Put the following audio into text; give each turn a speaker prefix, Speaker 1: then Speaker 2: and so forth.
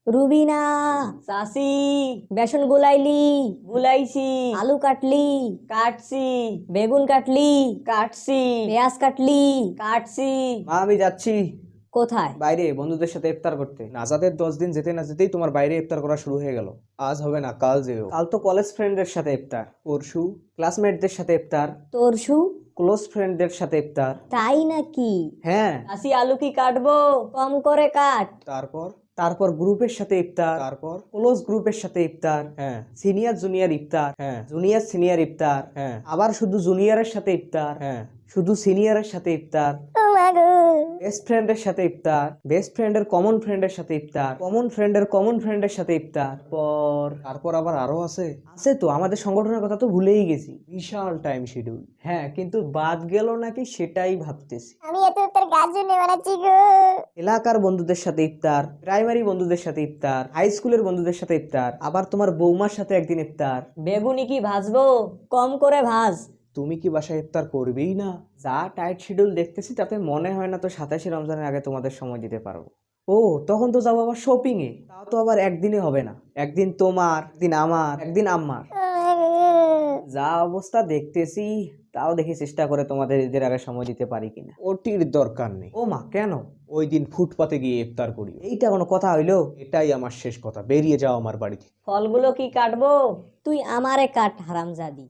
Speaker 1: রুবিনা,
Speaker 2: চাচি,
Speaker 1: বেসন গুলাইলি?
Speaker 2: গুলাইছি,
Speaker 1: আলু কাটলি?
Speaker 2: কাটছি,
Speaker 1: বেগুন কাটলি?
Speaker 2: কাটছি,
Speaker 1: পেঁয়াজ কাটলি?
Speaker 2: কাটছি।
Speaker 3: মা আমি যাচ্ছি
Speaker 1: কোথায়?
Speaker 3: বাইরে বন্ধুদের সাথে ইফতার করতে। নাজাদের 10 দিন যেতে না যেতেই তোমার বাইরে ইফতার করা শুরু হয়ে গেল। আজ হবে না, কাল যেও। কাল তো কলেজ ফ্রেন্ডদের সাথে ইফতার, পরশু ক্লাসমেটদের সাথে ইফতার,
Speaker 1: তরশু?
Speaker 3: ক্লোজ ফ্রেন্ডদের সাথে ইফতার।
Speaker 1: তাই নাকি?
Speaker 3: হ্যাঁ,
Speaker 2: চাচি আলু কি কাটবো?
Speaker 1: কম করে কাট।
Speaker 3: তারপর তারপর গ্রুপের সাথে ইফতার, তারপর ক্লোজ গ্রুপের সাথে ইফতার, হ্যাঁ, সিনিয়র জুনিয়র ইফতার, হ্যাঁ, জুনিয়র সিনিয়র ইফতার, হ্যাঁ, আবার শুধু জুনিয়রের সাথে ইফতার, হ্যাঁ, শুধু সিনিয়রের সাথে ইফতার, বেস্ট ফ্রেন্ডের সাথে ইফতার, বেস্ট ফ্রেন্ডের কমন ফ্রেন্ডের সাথে ইফতার, কমন ফ্রেন্ডের কমন ফ্রেন্ডের সাথে ইফতার। তারপর আবার আরো আছে তো, আমাদের সংগঠনের কথা তো ভুলেই গেছি। বিশাল টাইম শিডিউল। হ্যাঁ, কিন্তু বাদ গেল নাকি সেটাই ভাবতেছি।
Speaker 4: আমি এত ইফতার কার জন্য বানাচ্ছি গো?
Speaker 3: এলাকার বন্ধুদের সাথে ইফতার, প্রাইমারি বন্ধুদের সাথে ইফতার, হাই স্কুলের বন্ধুদের সাথে ইফতার, আবার তোমার বৌমার সাথে একদিন ইফতার।
Speaker 2: বেগুনি কি ভাজবো? কম করে ভাজ।
Speaker 3: তুমি কি বাসায় ইফতার করবেই না? যা টাইট শিডিউল দেখতেছি তাতে মনে হয় না তো 27শে রমজানের আগে তোমাদের সময় দিতে পারবো। ও, তখন তো যাবো আবার শপিং এ। তাও তো আবার একদিনে হবে না, একদিন তোমার, একদিন আমার, একদিন আম্মার। যা অবস্থা দেখতেছি, তাও দেখি চেষ্টা করে তোমাদের ঈদের আগে সময় দিতে পারি কিনা। ওটির দরকার নেই। ও মা, কেন? ওই দিন ফুটপাতে গিয়ে ইফতার করি। এইটা কোনো কথা হইলো? এটাই আমার শেষ কথা, বেরিয়ে যাও আমার বাড়ি থেকে।
Speaker 2: ফলগুলো কি কাটবো?
Speaker 1: তুই আমারে কাট হারামজাদি।